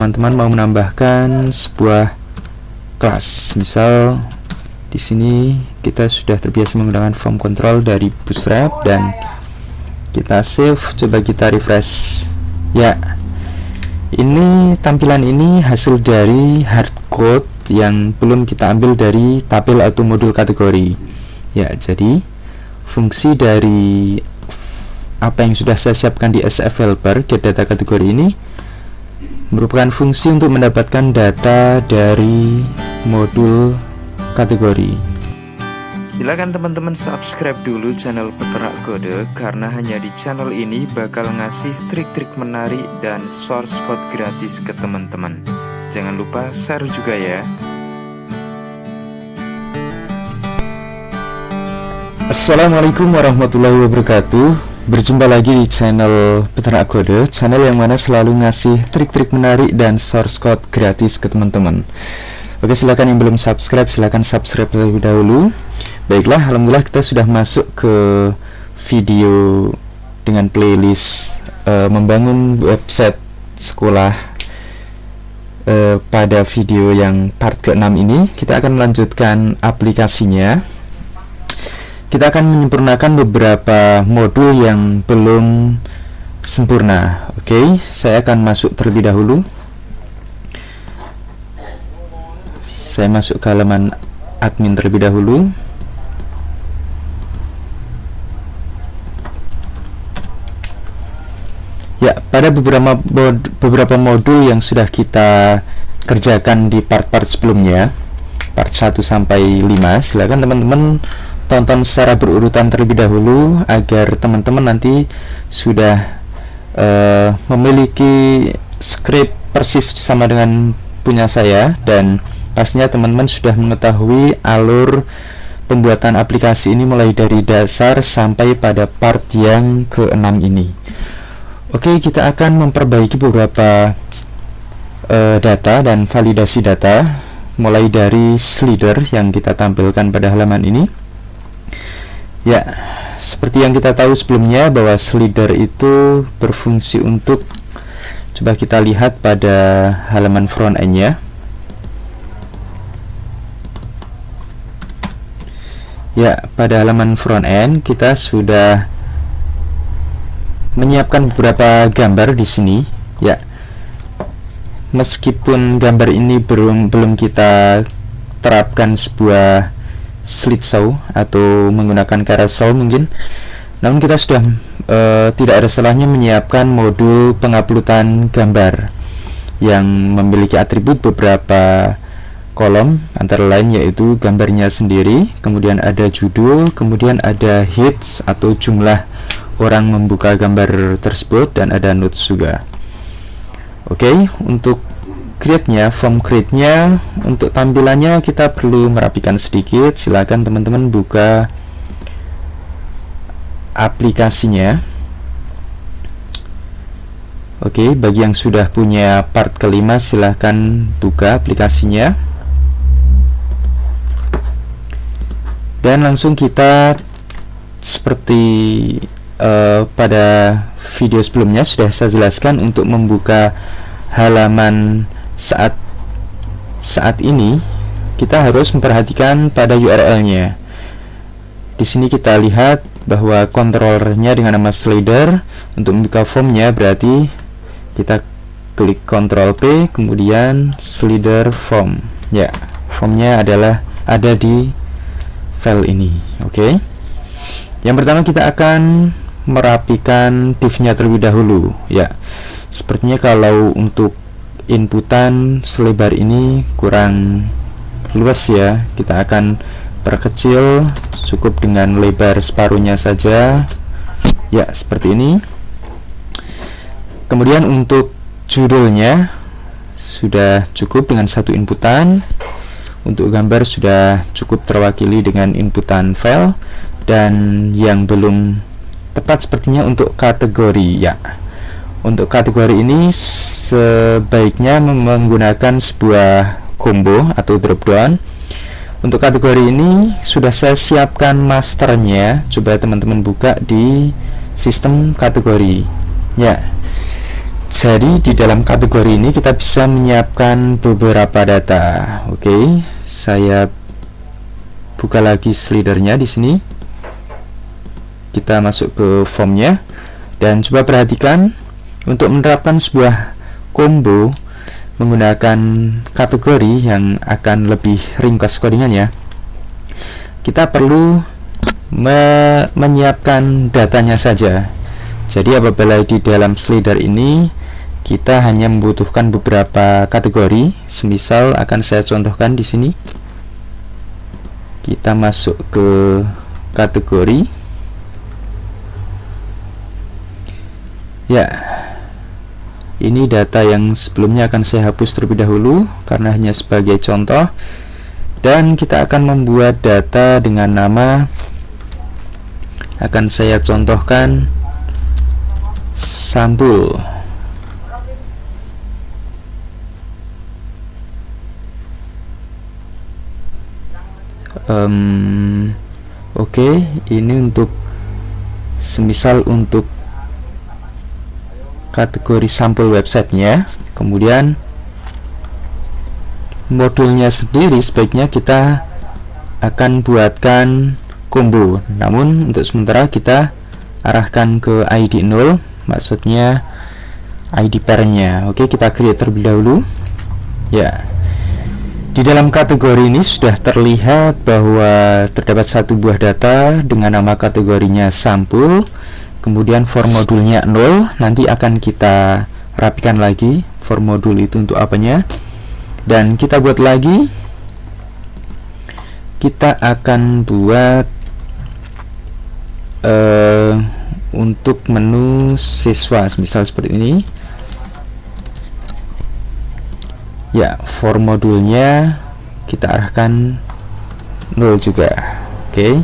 teman-teman mau menambahkan sebuah kelas. Misal di sini kita sudah terbiasa menggunakan form control dari Bootstrap dan kita save, coba kita refresh. Ya, ini tampilan ini hasil dari hardcode yang belum kita ambil dari tabel atau modul kategori. Ya, jadi fungsi dari apa yang sudah saya siapkan di SF Helper get data kategori ini merupakan fungsi untuk mendapatkan data dari modul kategori. Silakan teman-teman subscribe dulu channel Peternak Kode, karena hanya di channel ini bakal ngasih trik-trik menarik dan source code gratis ke teman-teman. Jangan lupa share juga ya. Assalamualaikum warahmatullahi wabarakatuh. Berjumpa lagi di channel Peternak Kode, channel yang mana selalu ngasih trik-trik menarik dan source code gratis ke teman-teman. Oke, silakan yang belum subscribe, silakan subscribe terlebih dahulu. Baiklah, alhamdulillah kita sudah masuk ke video dengan playlist membangun website sekolah. Pada video yang part ke-6 ini kita akan melanjutkan aplikasinya. Kita akan menyempurnakan beberapa modul yang belum sempurna. Oke, saya akan masuk terlebih dahulu. Saya masuk ke halaman admin terlebih dahulu. Ya, pada beberapa modul yang sudah kita kerjakan di part-part sebelumnya, part 1 sampai 5, silakan teman-teman tonton secara berurutan terlebih dahulu agar teman-teman nanti sudah memiliki script persis sama dengan punya saya, dan pastinya teman-teman sudah mengetahui alur pembuatan aplikasi ini mulai dari dasar sampai pada part yang ke-6 ini. Oke, kita akan memperbaiki beberapa data dan validasi data mulai dari slider yang kita tampilkan pada halaman ini. Ya, seperti yang kita tahu sebelumnya bahwa slider itu berfungsi untuk, coba kita lihat pada halaman front end-nya. Ya, pada halaman front end kita sudah menyiapkan beberapa gambar di sini. Ya, meskipun gambar ini belum kita terapkan sebuah slideshow atau menggunakan carousel mungkin, namun kita sudah tidak ada salahnya menyiapkan modul penguploadan gambar yang memiliki atribut beberapa kolom, antara lain yaitu gambarnya sendiri, kemudian ada judul, kemudian ada hits atau jumlah orang membuka gambar tersebut, dan ada notes juga. Oke, untuk create-nya, form create-nya, untuk tampilannya kita perlu merapikan sedikit. Silakan teman-teman buka aplikasinya. Oke, bagi yang sudah punya part kelima silahkan buka aplikasinya. Dan langsung kita seperti pada video sebelumnya sudah saya jelaskan, untuk membuka halaman saat ini kita harus memperhatikan pada URL-nya. Di sini kita lihat bahwa controllernya dengan nama slider. Untuk membuka formnya berarti kita klik Ctrl P, kemudian slider form. Ya, formnya adalah ada di file ini. Oke. Yang pertama kita akan merapikan div-nya terlebih dahulu. Ya, sepertinya kalau untuk inputan selebar ini kurang luas ya, kita akan perkecil cukup dengan lebar separuhnya saja. Ya, seperti ini. Kemudian untuk judulnya sudah cukup dengan satu inputan. Untuk gambar sudah cukup terwakili dengan inputan file, dan yang belum tepat sepertinya untuk kategori. Ya, untuk kategori ini sebaiknya menggunakan sebuah combo atau drop down. Untuk kategori ini sudah saya siapkan masternya. Coba teman-teman buka di sistem kategori. Ya, Jadi di dalam kategori ini kita bisa menyiapkan beberapa data. Oke, saya buka lagi slidernya di sini. Kita masuk ke formnya dan coba perhatikan untuk menerapkan sebuah combo menggunakan kategori yang akan lebih ringkas codingannya. Kita perlu menyiapkan datanya saja. Jadi apabila di dalam slider ini kita hanya membutuhkan beberapa kategori, semisal akan saya contohkan di sini. Kita masuk ke kategori. Ya, ini data yang sebelumnya akan saya hapus terlebih dahulu karena hanya sebagai contoh. Dan kita akan membuat data dengan nama, akan saya contohkan sampul. Oke, ini untuk semisal untuk kategori sampul websitenya. Kemudian modulnya sendiri sebaiknya kita akan buatkan combo, namun untuk sementara kita arahkan ke ID 0, maksudnya ID parentnya. Oke, kita create terlebih dahulu. Ya, di dalam kategori ini sudah terlihat bahwa terdapat satu buah data dengan nama kategorinya sampul. Kemudian for modulnya 0. Nanti akan kita rapikan lagi for modul itu untuk apanya. Dan kita buat lagi. Kita akan buat untuk menu siswa, misal seperti ini. Ya, for modulnya kita arahkan 0 juga. Oke.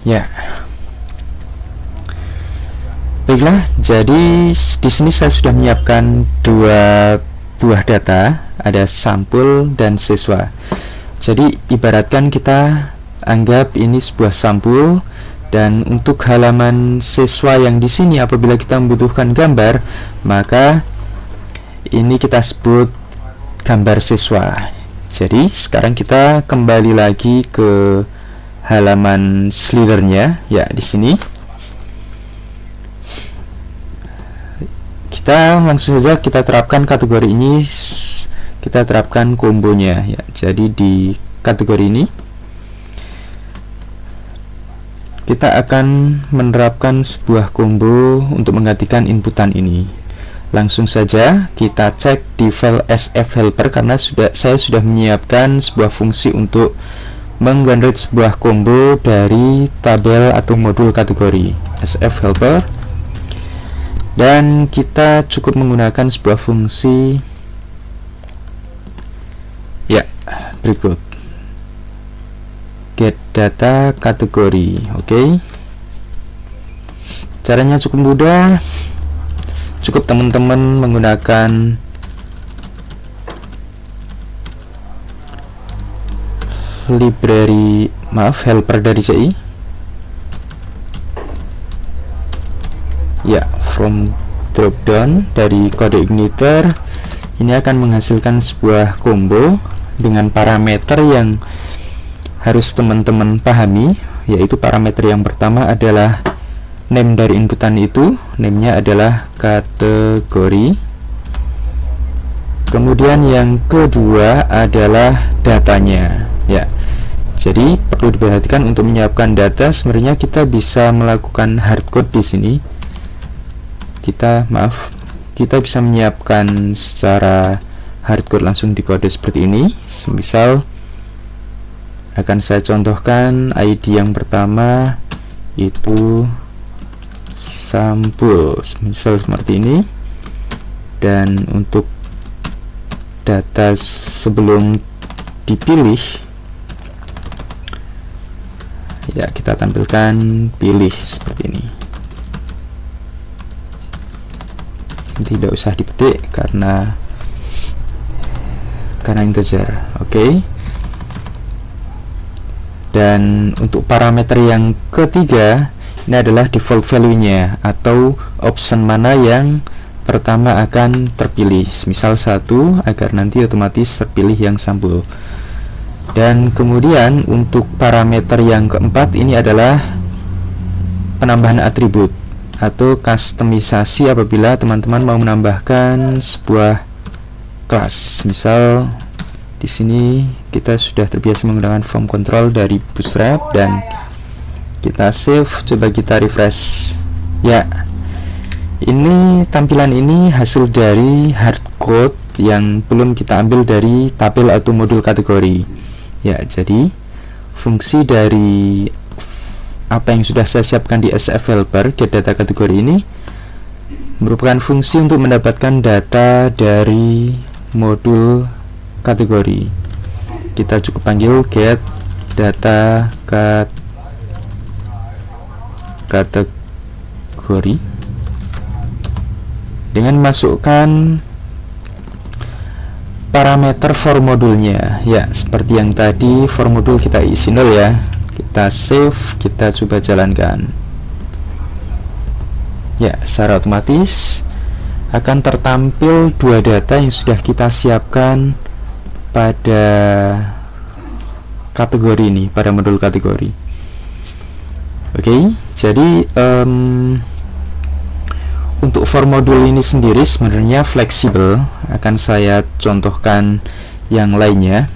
Ya. Baiklah, jadi di sini saya sudah menyiapkan dua buah data, ada sampul dan siswa. Jadi ibaratkan kita anggap ini sebuah sampul. Dan untuk halaman siswa yang di sini apabila kita membutuhkan gambar, maka ini kita sebut gambar siswa. Jadi sekarang kita kembali lagi ke halaman slidernya. Ya, di sini kita langsung saja kita terapkan kategori ini, kita terapkan kombonya. Ya, jadi di kategori ini kita akan menerapkan sebuah combo untuk menggantikan inputan ini. Langsung saja kita cek di file sfhelper karena saya sudah menyiapkan sebuah fungsi untuk menggenerate sebuah combo dari tabel atau modul kategori sfhelper. Dan kita cukup menggunakan sebuah fungsi ya berikut. Get data kategori. Oke. Caranya cukup mudah. Cukup teman-teman menggunakan helper dari CI. Ya, from dropdown dari kode igniter ini akan menghasilkan sebuah combo dengan parameter yang harus teman-teman pahami, yaitu parameter yang pertama adalah name dari inputan itu, name-nya adalah kategori. Kemudian yang kedua adalah datanya. Ya, jadi perlu diperhatikan untuk menyiapkan data. Sebenarnya kita bisa melakukan hardcode di sini. Kita bisa menyiapkan secara hardcode langsung di kode seperti ini. Misal akan saya contohkan ID yang pertama itu sampul, misal seperti ini. Dan untuk data sebelum dipilih, ya kita tampilkan pilih seperti ini. Tidak usah dipetik karena integer. Oke. Dan untuk parameter yang ketiga, ini adalah default value-nya atau option mana yang pertama akan terpilih, misal 1, agar nanti otomatis terpilih yang sampul. Dan kemudian untuk parameter yang keempat, ini adalah penambahan atribut atau customisasi apabila teman-teman mau menambahkan sebuah kelas. Misal di sini kita sudah terbiasa menggunakan form control dari Bootstrap dan kita save, coba kita refresh. Ya, ini tampilan ini hasil dari hardcode yang belum kita ambil dari tabel atau modul kategori. Ya, jadi fungsi dari apa yang sudah saya siapkan di SF helper get data kategori ini merupakan fungsi untuk mendapatkan data dari modul kategori. Kita cukup panggil get data kategori dengan masukkan parameter for modulnya. Ya, seperti yang tadi, for modul kita isi 0 ya. Kita save, kita coba jalankan. Ya, secara otomatis akan tertampil dua data yang sudah kita siapkan pada kategori ini, pada modul kategori. Oke, jadi untuk for modul ini sendiri sebenarnya fleksibel. Akan saya contohkan yang lainnya.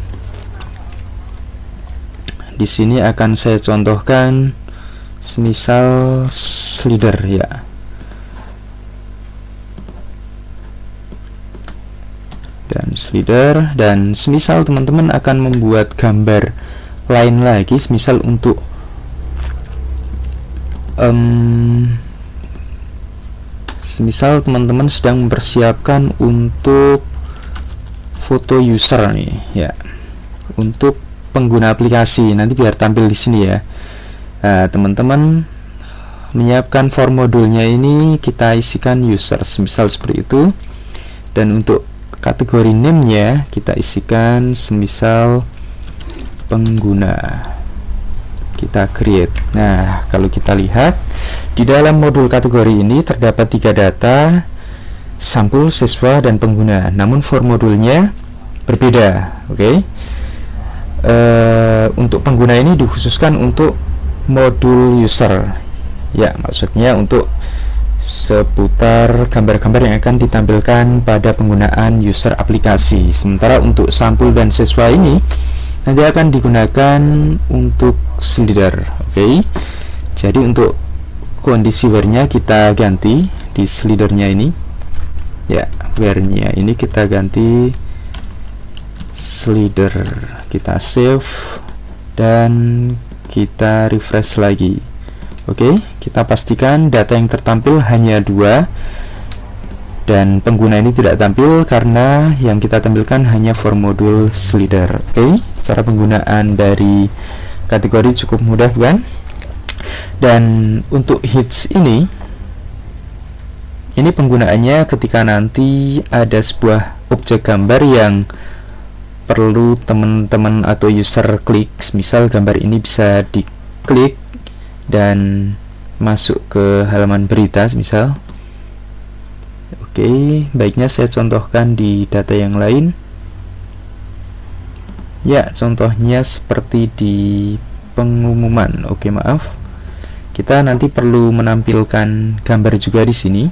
Di sini akan saya contohkan semisal slider ya. Dan slider, dan semisal teman-teman akan membuat gambar lain lagi, semisal untuk semisal teman-teman sedang mempersiapkan untuk foto user nih ya, untuk pengguna aplikasi, nanti biar tampil di sini ya. Nah, teman-teman menyiapkan form modulnya ini, kita isikan user semisal seperti itu, dan untuk kategori name-nya kita isikan semisal pengguna, kita create. Nah, kalau kita lihat di dalam modul kategori ini terdapat 3 data, sampul, siswa, dan pengguna, namun for modulnya berbeda. Oke. Untuk pengguna ini dikhususkan untuk modul user ya, maksudnya untuk seputar gambar-gambar yang akan ditampilkan pada penggunaan user aplikasi. Sementara untuk sampul dan siswa ini nanti akan digunakan untuk slider. Oke. Jadi untuk kondisi where-nya kita ganti di slidernya ini ya, where-nya ini kita ganti slider, kita save dan kita refresh lagi. Oke, kita pastikan data yang tertampil hanya 2 dan pengguna ini tidak tampil karena yang kita tampilkan hanya for modul slider. Oke, cara penggunaan dari kategori cukup mudah bukan? Dan untuk hits ini penggunaannya ketika nanti ada sebuah objek gambar yang perlu teman-teman atau user klik. Misal gambar ini bisa diklik dan masuk ke halaman berita misal. Oke, baiknya saya contohkan di data yang lain ya, contohnya seperti di pengumuman. Oke, maaf, kita nanti perlu menampilkan gambar juga di sini.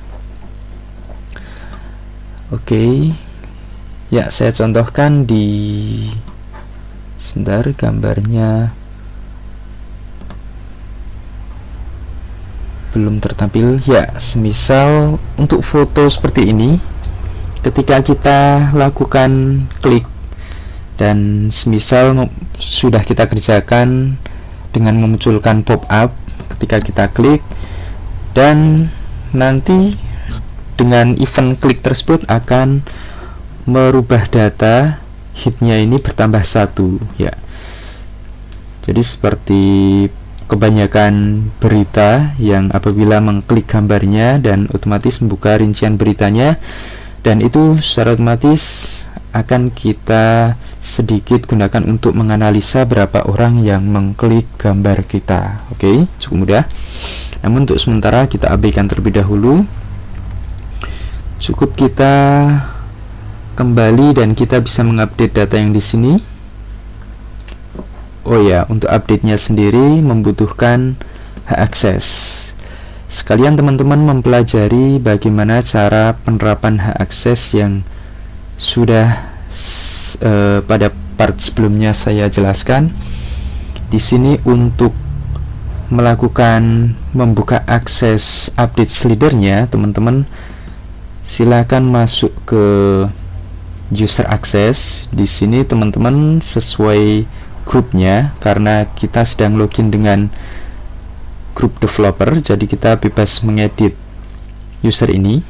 Oke ya, saya contohkan di sebentar, gambarnya belum tertampil ya. Semisal untuk foto seperti ini, ketika kita lakukan klik dan semisal sudah kita kerjakan dengan memunculkan pop-up ketika kita klik, dan nanti dengan event klik tersebut akan merubah data hitnya ini bertambah 1 ya. Jadi seperti kebanyakan berita yang apabila mengklik gambarnya dan otomatis membuka rincian beritanya, dan itu secara otomatis akan kita sedikit gunakan untuk menganalisa berapa orang yang mengklik gambar kita. Oke, cukup mudah. Namun untuk sementara kita abaikan terlebih dahulu. Cukup kita kembali dan kita bisa mengupdate data yang di sini. Oh ya, untuk update-nya sendiri membutuhkan hak akses. Sekalian teman-teman mempelajari bagaimana cara penerapan hak akses yang sudah pada part sebelumnya saya jelaskan. Di sini untuk melakukan membuka akses update slidernya, teman-teman silakan masuk ke user access. Di sini teman-teman sesuai grupnya, karena kita sedang login dengan grup developer, jadi kita bebas mengedit user ini,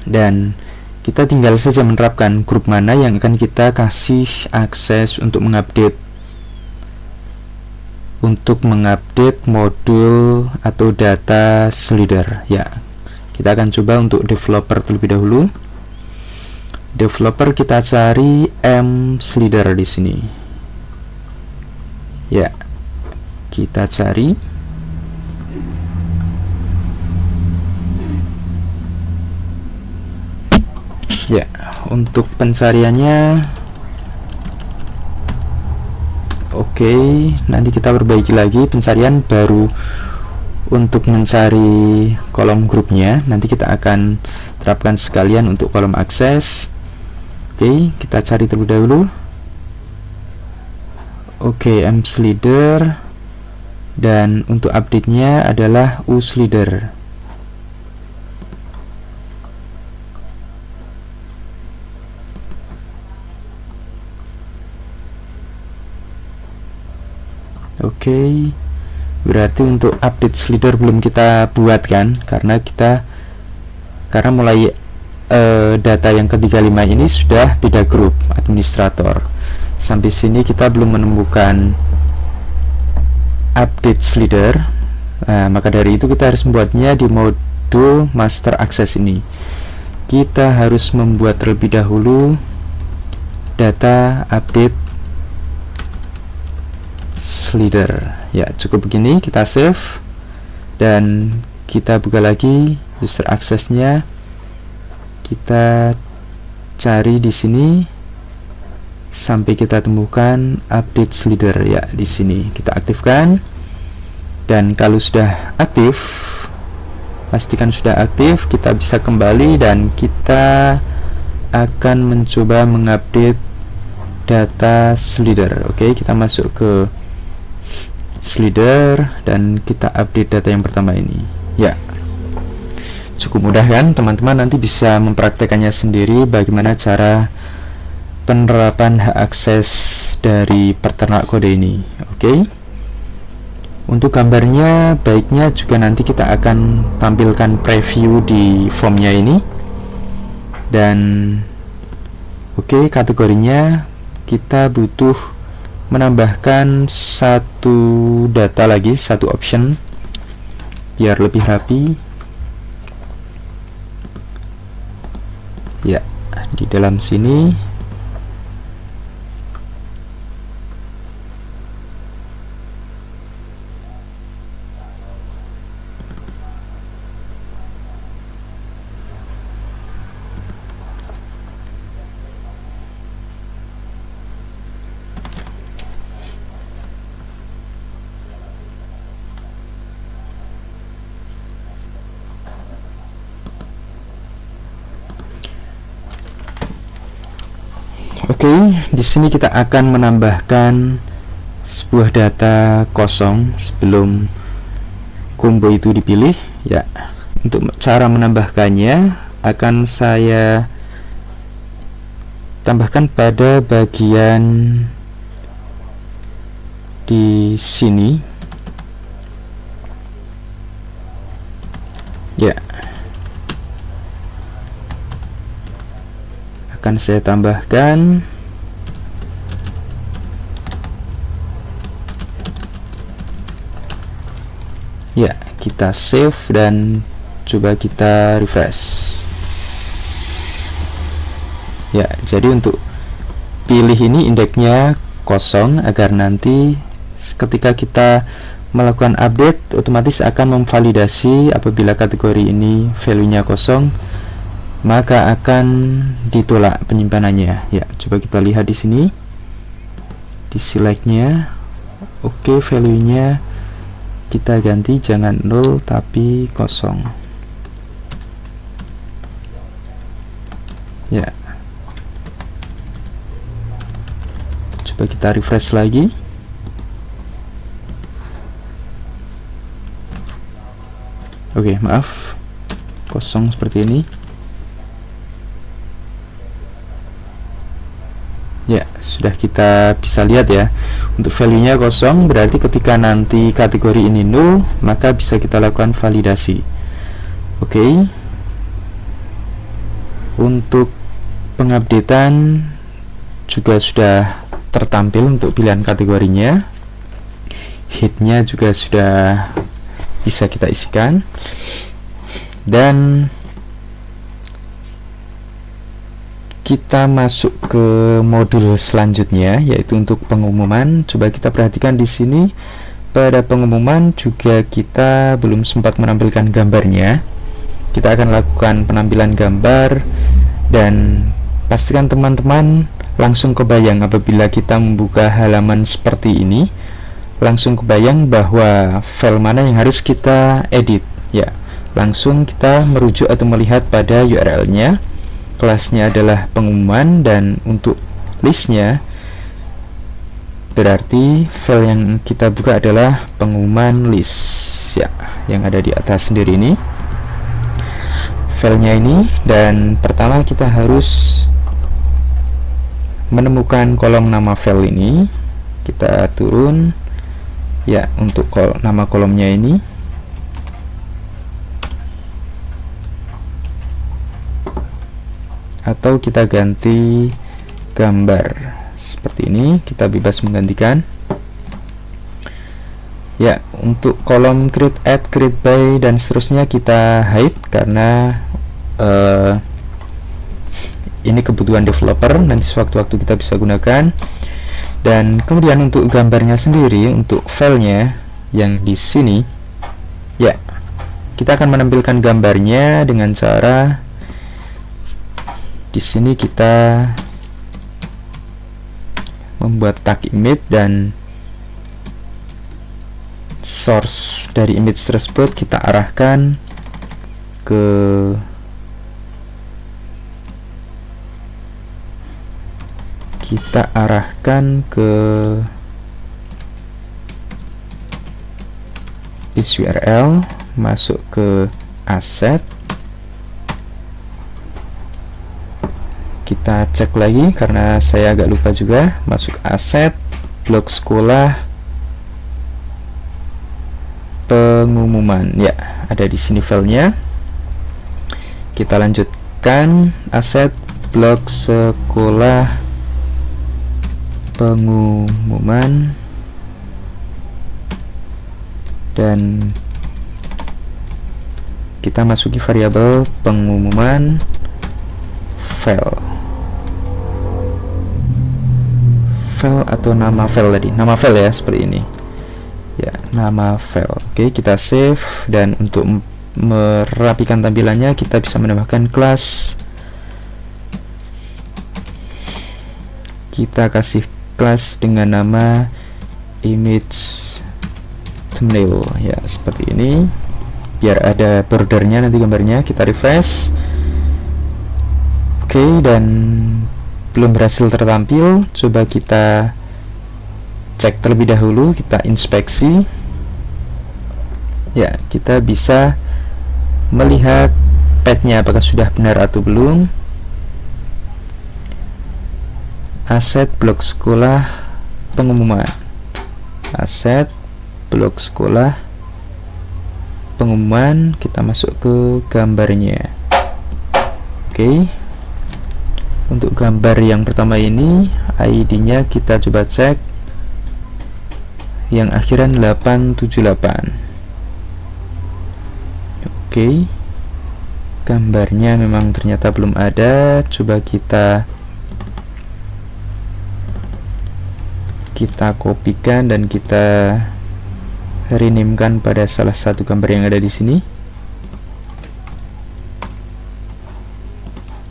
dan kita tinggal saja menerapkan grup mana yang akan kita kasih akses untuk mengupdate modul atau data slider. Ya, kita akan coba untuk developer terlebih dahulu. Developer kita cari mSlider di sini. Ya, kita cari. Ya, untuk pencariannya oke, nanti kita perbaiki lagi pencarian baru untuk mencari kolom grupnya. Nanti kita akan terapkan sekalian untuk kolom akses. Oke, kita cari terlebih dahulu. Oke, mSlider, dan untuk update-nya adalah uSlider. Oke, berarti untuk update slider belum kita buat kan, karena mulai data yang ke-35 ini sudah beda grup administrator. Sampai sini kita belum menemukan update slider. Maka dari itu kita harus membuatnya di modul master access ini. Kita harus membuat terlebih dahulu data update slider. Ya, cukup begini, kita save dan kita buka lagi user access-nya. Kita cari di sini sampai kita temukan update slider. Ya, di sini kita aktifkan, dan kalau sudah aktif, pastikan sudah aktif, kita bisa kembali dan kita akan mencoba mengupdate data slider. Oke, kita masuk ke slider dan kita update data yang pertama ini. Ya, cukup mudah kan teman-teman, nanti bisa mempraktekannya sendiri bagaimana cara penerapan hak akses dari peternak kode ini. Oke, untuk gambarnya baiknya juga nanti kita akan tampilkan preview di formnya ini. Dan oke, kategorinya kita butuh menambahkan satu data lagi, satu option biar lebih rapi. Ya, di dalam sini oke, di sini kita akan menambahkan sebuah data kosong sebelum combo itu dipilih. Ya, untuk cara menambahkannya akan saya tambahkan pada bagian di sini. Ya, akan saya tambahkan. Ya, kita save dan coba kita refresh. Ya, jadi untuk pilih ini indeksnya kosong agar nanti ketika kita melakukan update otomatis akan memvalidasi. Apabila kategori ini value-nya kosong, maka akan ditolak penyimpanannya. Ya, coba kita lihat di sini di select-nya. Oke, value-nya kita ganti, jangan 0 tapi kosong. Ya, coba kita refresh lagi. Oke, maaf, kosong seperti ini. Ya, sudah kita bisa lihat ya, untuk value-nya kosong, berarti ketika nanti kategori ini 0, maka bisa kita lakukan validasi. Oke. Untuk pengupdatean juga sudah tertampil untuk pilihan kategorinya. Headnya juga sudah bisa kita isikan. Dan kita masuk ke modul selanjutnya, yaitu untuk pengumuman. Coba kita perhatikan di sini, pada pengumuman juga kita belum sempat menampilkan gambarnya. Kita akan lakukan penampilan gambar, dan pastikan teman-teman langsung kebayang apabila kita membuka halaman seperti ini, langsung kebayang bahwa file mana yang harus kita edit. Ya, langsung kita merujuk atau melihat pada URL-nya. Kelasnya adalah pengumuman, dan untuk listnya berarti file yang kita buka adalah pengumuman list ya, yang ada di atas sendiri ini filenya ini. Dan pertama kita harus menemukan kolom nama file ini. Kita turun ya, untuk nama kolomnya ini atau kita ganti gambar seperti ini, kita bebas menggantikan ya. Untuk kolom create, add, create by dan seterusnya kita hide karena ini kebutuhan developer, nanti sewaktu-waktu kita bisa gunakan. Dan kemudian untuk gambarnya sendiri, untuk filenya yang di sini ya, kita akan menampilkan gambarnya dengan cara di sini kita membuat tag image, dan source dari image tersebut kita arahkan ke this URL, masuk ke asset. Kita cek lagi karena saya agak lupa juga, masuk aset, blok sekolah, pengumuman ya, ada di sini filenya. Kita lanjutkan, aset, blok sekolah, pengumuman, dan kita masuki variabel pengumuman file atau nama file tadi, nama file ya, seperti ini ya, nama file. Oke, kita save, dan untuk merapikan tampilannya kita bisa menambahkan kelas. Kita kasih kelas dengan nama image thumbnail ya, seperti ini, biar ada bordernya nanti gambarnya. Kita refresh. Oke, dan belum berhasil tertampil. Coba kita cek terlebih dahulu, kita inspeksi ya, kita bisa melihat path-nya apakah sudah benar atau belum. Aset, blok sekolah, pengumuman, aset, blok sekolah, pengumuman. Kita masuk ke gambarnya. Oke, untuk gambar yang pertama ini ID-nya kita coba cek, yang akhiran 878. Oke, gambarnya memang ternyata belum ada. Coba kita kita kopikan dan kita rename-kan pada salah satu gambar yang ada di sini.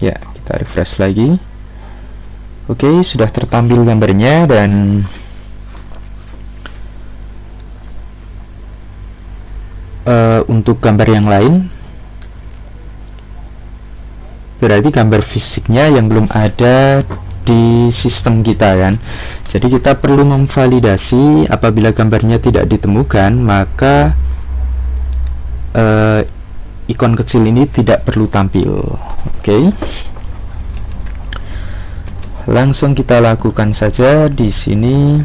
Ya, kita refresh lagi. Oke, sudah tertampil gambarnya. Dan untuk gambar yang lain, berarti gambar fisiknya yang belum ada di sistem kita kan. Jadi kita perlu memvalidasi. Apabila gambarnya tidak ditemukan, maka ikon kecil ini tidak perlu tampil. Oke. Langsung kita lakukan saja. Di sini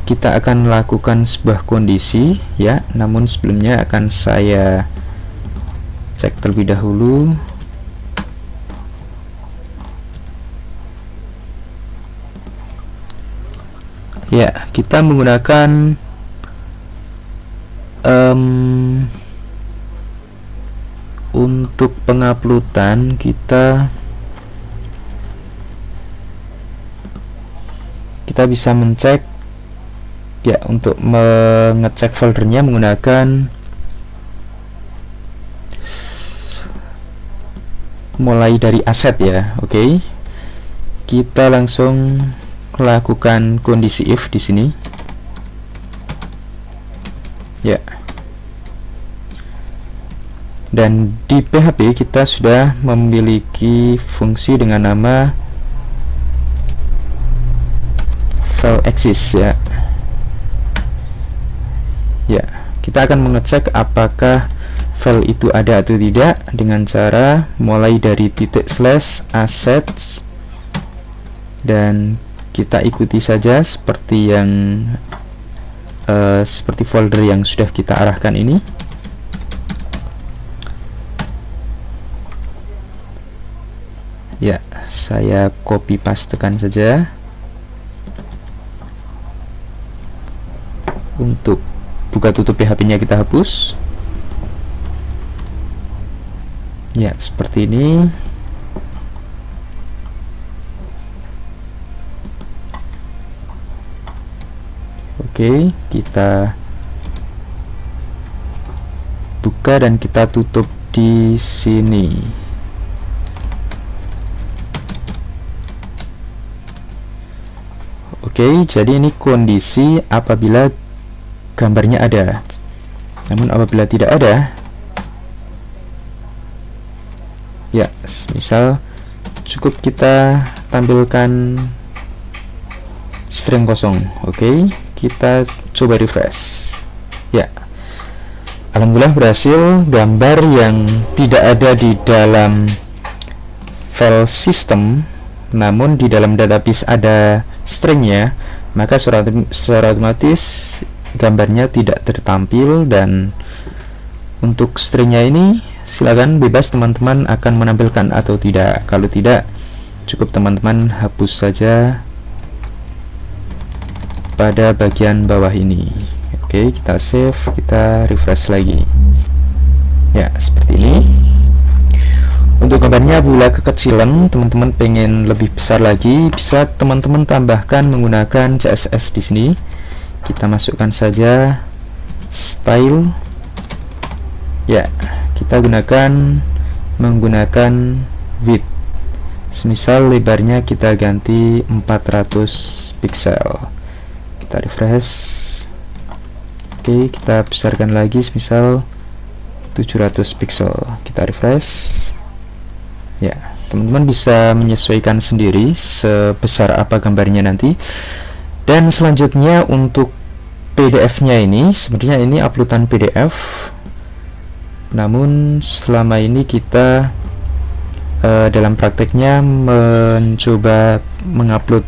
kita akan lakukan sebuah kondisi ya, namun sebelumnya akan saya cek terlebih dahulu. Ya, kita menggunakan untuk penguploadan kita bisa mencek ya, untuk mengecek foldernya menggunakan mulai dari aset ya. Oke. Kita langsung lakukan kondisi if di sini. Ya. Dan di PHP kita sudah memiliki fungsi dengan nama file exist ya. Ya, kita akan mengecek apakah file itu ada atau tidak dengan cara mulai dari /assets dan kita ikuti saja seperti yang seperti folder yang sudah kita arahkan ini. Ya, saya copy pastekan saja. Untuk buka tutup PHP-nya kita hapus. Ya, seperti ini. Oke, kita buka dan kita tutup di sini. Oke, jadi ini kondisi apabila gambarnya ada. Namun apabila tidak ada, ya, misal cukup kita tampilkan string kosong. Oke, kita coba refresh. Ya, alhamdulillah berhasil. Gambar yang tidak ada di dalam file system, namun di dalam database ada stringnya, maka secara otomatis gambarnya tidak tertampil. Dan untuk stringnya ini silakan bebas teman-teman akan menampilkan atau tidak. Kalau tidak, cukup teman-teman hapus saja pada bagian bawah ini. Oke, kita save, kita refresh lagi. Ya, seperti ini. Untuk gambarnya bila kekecilan, teman-teman pengen lebih besar lagi, bisa teman-teman tambahkan menggunakan CSS di sini. Kita masukkan saja style. Ya, kita menggunakan width. Semisal lebarnya kita ganti 400 pixel. Kita refresh. Oke, kita besarkan lagi semisal 700 pixel. Kita refresh. Ya, teman-teman bisa menyesuaikan sendiri sebesar apa gambarnya nanti. Dan selanjutnya untuk PDF-nya ini, sebenarnya ini uploadan PDF. Namun selama ini kita dalam prakteknya mencoba mengupload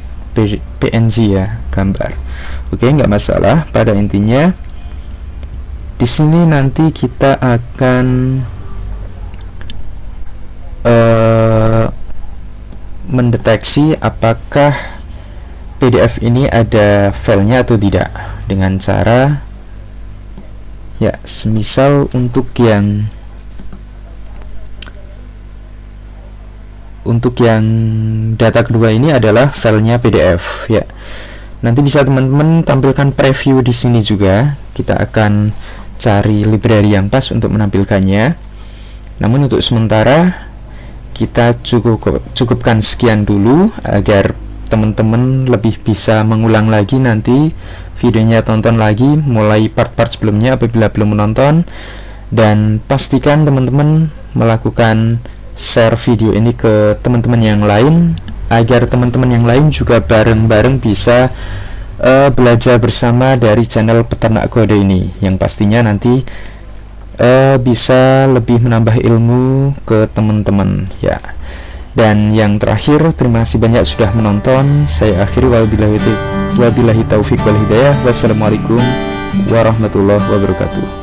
PNG ya, gambar. Oke, nggak masalah. Pada intinya di sini nanti kita akan mendeteksi apakah PDF ini ada filenya atau tidak dengan cara ya, semisal untuk untuk yang data kedua ini adalah filenya PDF ya. Nanti bisa teman-teman tampilkan preview di sini juga. Kita akan cari library yang pas untuk menampilkannya. Namun untuk sementara kita cukupkan sekian dulu agar teman-teman lebih bisa mengulang lagi nanti videonya, tonton lagi mulai part-part sebelumnya apabila belum menonton, dan pastikan teman-teman melakukan share video ini ke teman-teman yang lain agar teman-teman yang lain juga bareng-bareng bisa belajar bersama dari channel Peternak Kode ini, yang pastinya nanti bisa lebih menambah ilmu ke teman-teman ya. Dan yang terakhir, terima kasih banyak sudah menonton. Saya akhiri, wabillahi taufiq wal hidayah. Wassalamualaikum warahmatullahi wabarakatuh.